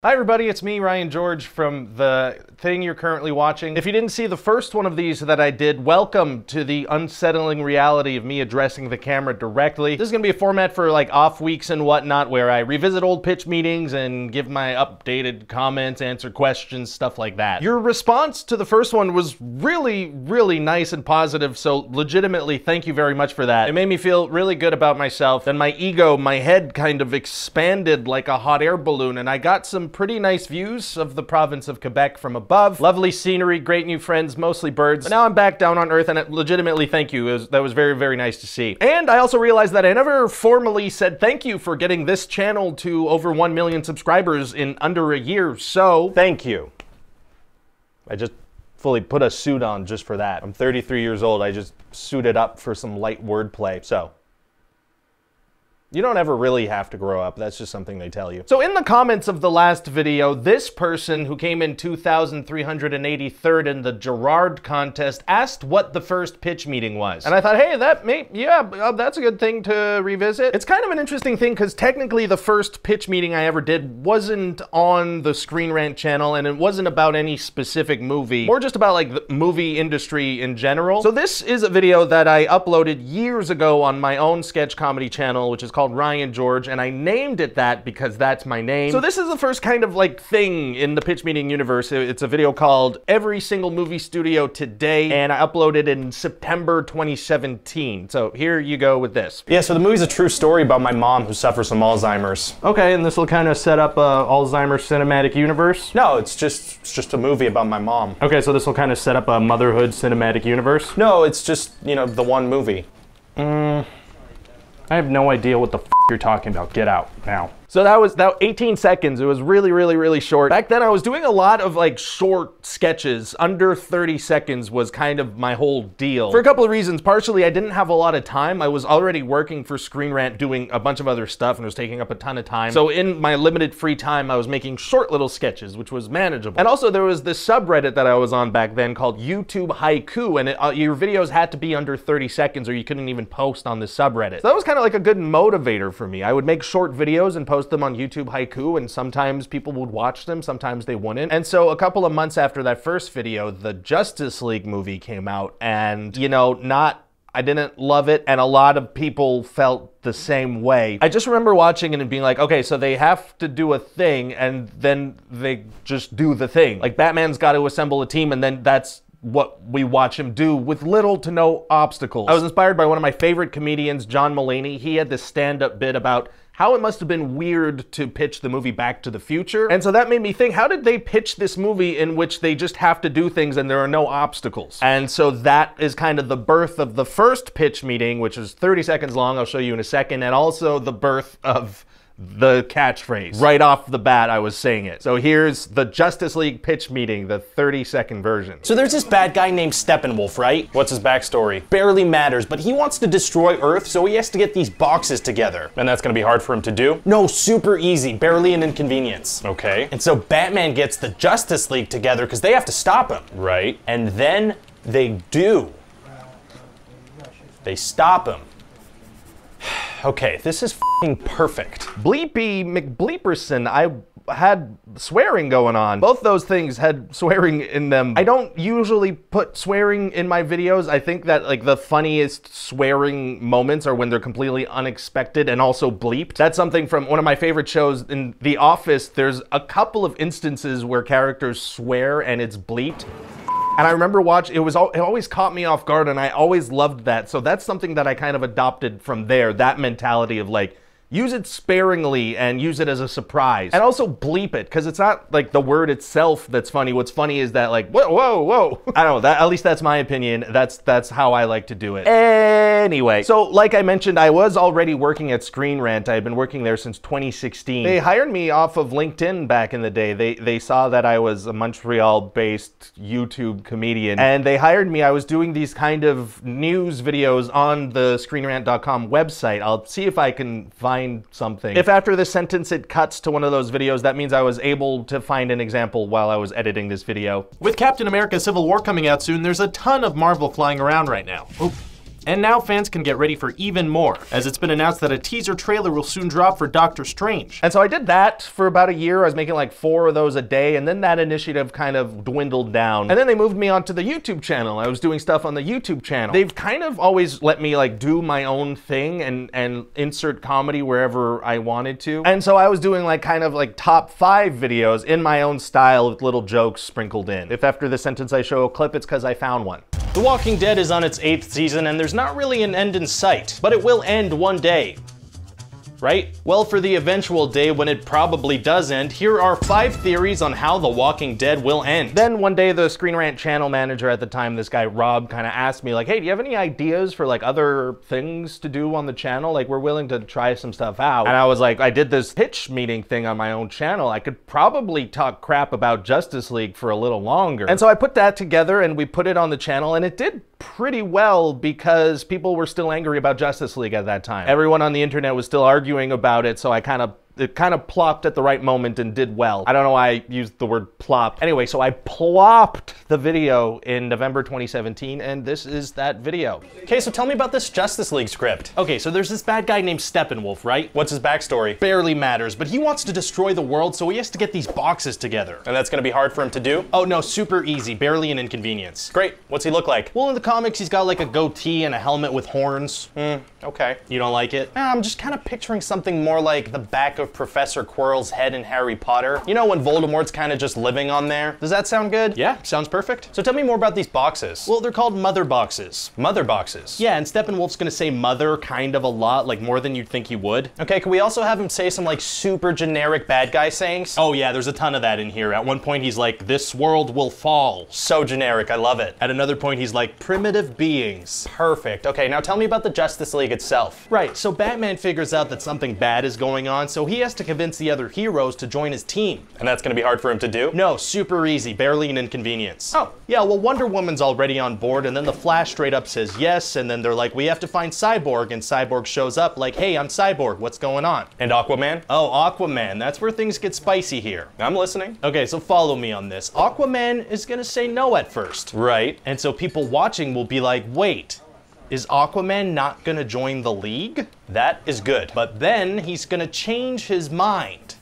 Hi everybody, it's me, Ryan George, from the thing you're currently watching. If you didn't see the first one of these that I did, welcome to the unsettling reality of me addressing the camera directly. This is gonna be a format for like off weeks and whatnot, where I revisit old pitch meetings and give my updated comments, answer questions, stuff like that. Your response to the first one was really, really nice and positive, so legitimately thank you very much for that. It made me feel really good about myself. Then my ego, my head kind of expanded like a hot air balloon, and I got some pretty nice views of the province of Quebec from above. Lovely scenery, great new friends, mostly birds. But now I'm back down on Earth, and legitimately thank you. That was very, very nice to see. And I also realized that I never formally said thank you for getting this channel to over 1 million subscribers in under a year, so thank you. I just fully put a suit on just for that. I'm 33 years old. I just suited up for some light wordplay, so. You don't ever really have to grow up. That's just something they tell you. So in the comments of the last video, this person who came in 2,383rd in the Gerard contest asked what the first pitch meeting was. And I thought, hey, that's a good thing to revisit. It's kind of an interesting thing because technically the first pitch meeting I ever did wasn't on the Screen Rant channel, and it wasn't about any specific movie, more just about like the movie industry in general. So this is a video that I uploaded years ago on my own sketch comedy channel, which is called Ryan George, and I named it that because that's my name. So this is the first kind of like thing in the pitch meeting universe. It's a video called Every Single Movie Studio Today, and I uploaded in September 2017. So here you go with this. Yeah, so the movie's a true story about my mom who suffers from Alzheimer's. Okay, and this will kind of set up a Alzheimer's cinematic universe? No, it's just a movie about my mom. Okay, so this will kind of set up a motherhood cinematic universe? No, it's just, you know, the one movie. I have no idea what the f you're talking about. Get out now. So that was 18 seconds. It was really, really, really short. Back then I was doing a lot of like short sketches. Under 30 seconds was kind of my whole deal. For a couple of reasons. Partially, I didn't have a lot of time. I was already working for Screen Rant doing a bunch of other stuff, and it was taking up a ton of time. So in my limited free time, I was making short little sketches, which was manageable. And also there was this subreddit that I was on back then called YouTube Haiku, and your videos had to be under 30 seconds or you couldn't even post on this subreddit. So that was kind of like a good motivator for me. I would make short videos and post them on YouTube Haiku, and sometimes people would watch them, sometimes they wouldn't. And so a couple of months after that first video, the Justice League movie came out, and you know, I didn't love it, and a lot of people felt the same way. I just remember watching it and being like, okay, so they have to do a thing, and then they just do the thing. Like, Batman's got to assemble a team, and then that's what we watch him do with little to no obstacles. I was inspired by one of my favorite comedians, John Mulaney. He had this stand-up bit about how it must have been weird to pitch the movie Back to the Future. And so that made me think, how did they pitch this movie in which they just have to do things and there are no obstacles? And so that is kind of the birth of the first pitch meeting, which is 30 seconds long, I'll show you in a second, and also the birth of the catchphrase. Right off the bat, I was saying it. So here's the Justice League pitch meeting, the 30-second version. So there's this bad guy named Steppenwolf, right? What's his backstory? Barely matters, but he wants to destroy Earth, so he has to get these boxes together. And that's gonna be hard for him to do? No, super easy, barely an inconvenience. Okay. And so Batman gets the Justice League together because they have to stop him. Right. And then they do. They stop him. Okay, this is f***ing perfect. Bleepy McBleeperson, I had swearing going on. Both those things had swearing in them. I don't usually put swearing in my videos. I think that like the funniest swearing moments are when they're completely unexpected and also bleeped. That's something from one of my favorite shows in The Office. There's a couple of instances where characters swear and it's bleeped. And I remember watching, it always caught me off guard, and I always loved that. So that's something that I kind of adopted from there, that mentality of like, use it sparingly and use it as a surprise. And also bleep it, because it's not like the word itself that's funny. What's funny is that like, whoa, whoa, whoa. I don't know, at least that's my opinion. That's how I like to do it. Anyway, so like I mentioned, I was already working at Screen Rant. I had been working there since 2016. They hired me off of LinkedIn back in the day. They saw that I was a Montreal-based YouTube comedian, and they hired me. I was doing these kind of news videos on the ScreenRant.com website. I'll see if I can find something. If after this sentence it cuts to one of those videos, that means I was able to find an example while I was editing this video. With Captain America Civil War coming out soon, there's a ton of Marvel flying around right now. Oop. And now fans can get ready for even more, as it's been announced that a teaser trailer will soon drop for Doctor Strange. And so I did that for about a year. I was making like 4 of those a day, and then that initiative kind of dwindled down. And then they moved me onto the YouTube channel. I was doing stuff on the YouTube channel. They've kind of always let me like do my own thing and insert comedy wherever I wanted to. And so I was doing like kind of like top 5 videos in my own style with little jokes sprinkled in. If after this sentence I show a clip, it's because I found one. The Walking Dead is on its 8th season, and there's not really an end in sight, but it will end one day. Right? Well, for the eventual day when it probably does end, here are 5 theories on how The Walking Dead will end. Then one day the Screen Rant channel manager at the time, this guy Rob, kind of asked me like, hey, do you have any ideas for like other things to do on the channel? Like, we're willing to try some stuff out. And I was like, I did this pitch meeting thing on my own channel. I could probably talk crap about Justice League for a little longer. And so I put that together and we put it on the channel, and it did pretty well because people were still angry about Justice League at that time. Everyone on the internet was still arguing about it, so it kind of plopped at the right moment and did well. I don't know why I used the word plop. Anyway, so I plopped the video in November 2017, and this is that video. Okay, so tell me about this Justice League script. Okay, so there's this bad guy named Steppenwolf, right? What's his backstory? Barely matters, but he wants to destroy the world, so he has to get these boxes together. And that's gonna be hard for him to do? Oh no, super easy, barely an inconvenience. Great, what's he look like? Well, in the comics, he's got like a goatee and a helmet with horns. Okay. You don't like it? I'm just kind of picturing something more like the back of Professor Quirrell's head in Harry Potter. You know, when Voldemort's kind of just living on there? Does that sound good? Yeah, sounds perfect. So tell me more about these boxes. Well, they're called mother boxes. Mother boxes? Yeah, and Steppenwolf's gonna say mother kind of a lot, like more than you'd think he would. Okay, can we also have him say some like super generic bad guy sayings? Oh yeah, there's a ton of that in here. At one point he's like, this world will fall. So generic, I love it. At another point he's like, primitive beings. Perfect. Okay, now tell me about the Justice League itself. Right, so Batman figures out that something bad is going on, so he has to convince the other heroes to join his team. And that's gonna be hard for him to do? No, super easy, barely an inconvenience. Oh. Yeah, well, Wonder Woman's already on board, and then the Flash straight up says yes, and then they're like, we have to find Cyborg, and Cyborg shows up like, hey, I'm Cyborg, what's going on? And Aquaman? Oh, Aquaman, that's where things get spicy here. I'm listening. Okay, so follow me on this. Aquaman is gonna say no at first. Right. And so people watching will be like, wait, is Aquaman not gonna join the League? That is good. But then he's gonna change his mind.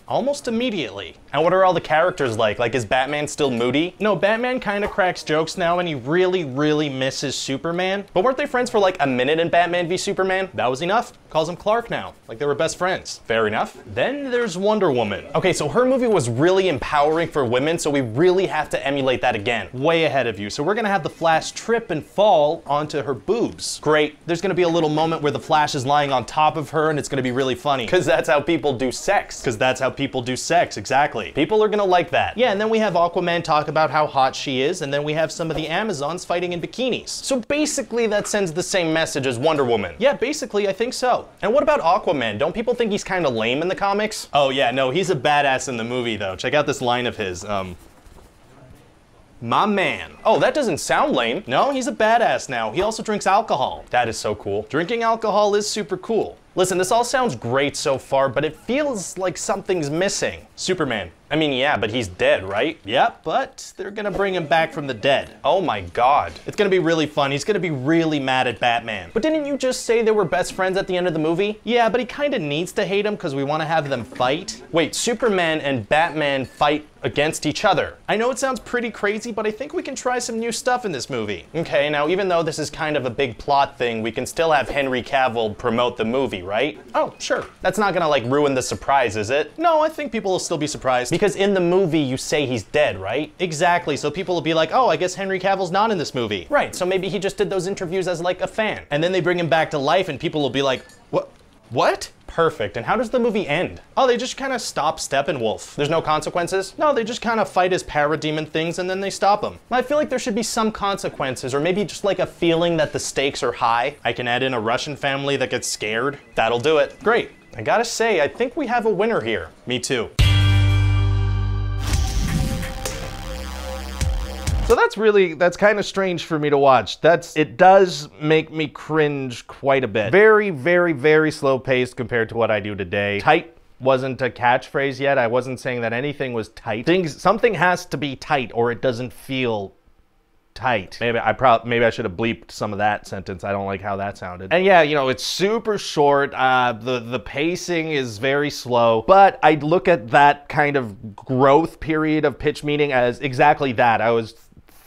Almost immediately. And what are all the characters like? Like, is Batman still moody? No, Batman kind of cracks jokes now, and he really, really misses Superman. But weren't they friends for like a minute in Batman v Superman? That was enough. Calls him Clark now, like they were best friends. Fair enough. Then there's Wonder Woman. Okay, so her movie was really empowering for women, so we really have to emulate that again. Way ahead of you. So we're gonna have the Flash trip and fall onto her boobs. Great. There's gonna be a little moment where the Flash is lying on top of her, and it's gonna be really funny. Because that's how people do sex. Because that's how people do sex, exactly. People are gonna like that. Yeah, and then we have Aquaman talk about how hot she is, and then we have some of the Amazons fighting in bikinis. So basically that sends the same message as Wonder Woman. Yeah, basically, I think so. And what about Aquaman? Don't people think he's kind of lame in the comics? Oh yeah, no, he's a badass in the movie though. Check out this line of his, my man. Oh, that doesn't sound lame. No, he's a badass now. He also drinks alcohol. That is so cool. Drinking alcohol is super cool. Listen, this all sounds great so far, but it feels like something's missing. Superman. I mean, yeah, but he's dead, right? Yep, but they're gonna bring him back from the dead. Oh my god. It's gonna be really fun. He's gonna be really mad at Batman. But didn't you just say they were best friends at the end of the movie? Yeah, but he kinda needs to hate him because we wanna have them fight. Wait, Superman and Batman fight against each other. I know it sounds pretty crazy, but I think we can try some new stuff in this movie. Okay, now even though this is kind of a big plot thing, we can still have Henry Cavill promote the movie, right? Oh, sure. That's not gonna like ruin the surprise, is it? No, I think people will still be surprised. Because in the movie you say he's dead, right? Exactly, so people will be like, oh, I guess Henry Cavill's not in this movie. Right, so maybe he just did those interviews as like a fan. And then they bring him back to life and people will be like, what? Perfect, and how does the movie end? Oh, they just kind of stop Steppenwolf. There's no consequences? No, they just kind of fight his parademon things and then they stop him. I feel like there should be some consequences, or maybe just like a feeling that the stakes are high. I can add in a Russian family that gets scared. That'll do it. Great. I gotta say, I think we have a winner here. Me too. So that's kind of strange for me to watch. It does make me cringe quite a bit. Very, very, very slow paced compared to what I do today. Tight wasn't a catchphrase yet. I wasn't saying that anything was tight. Something has to be tight or it doesn't feel tight. Maybe I should have bleeped some of that sentence. I don't like how that sounded. And yeah, you know, it's super short. The pacing is very slow, but I look at that kind of growth period of pitch meeting as exactly that. I was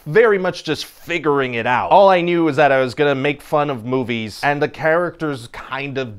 very much just figuring it out. All I knew was that I was gonna make fun of movies, and the characters kind of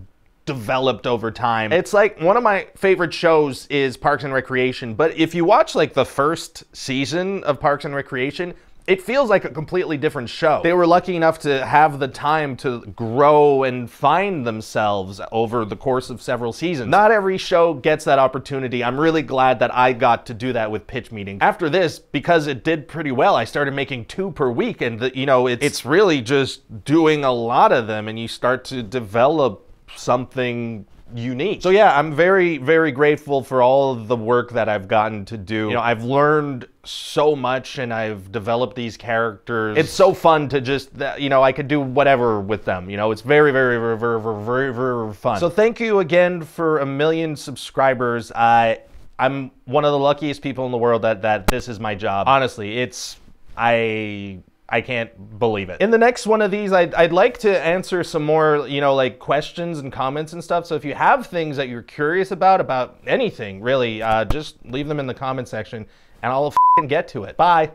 developed over time. It's like one of my favorite shows is Parks and Recreation, but if you watch like the first season of Parks and Recreation, it feels like a completely different show. They were lucky enough to have the time to grow and find themselves over the course of several seasons. Not every show gets that opportunity. I'm really glad that I got to do that with Pitch Meeting. After this, because it did pretty well, I started making 2 per week, and you know, it's really just doing a lot of them, and you start to develop something unique. So yeah, I'm very, very grateful for all of the work that I've gotten to do. You know, I've learned so much and I've developed these characters. It's so fun to just, you know, I could do whatever with them. You know, it's very, very, very, very, very, very fun. So thank you again for 1 million subscribers. I'm one of the luckiest people in the world that this is my job. Honestly, I can't believe it. In the next one of these, I'd like to answer some more, you know, like questions and comments and stuff. So if you have things that you're curious about anything, really, just leave them in the comment section and I'll get to it. Bye.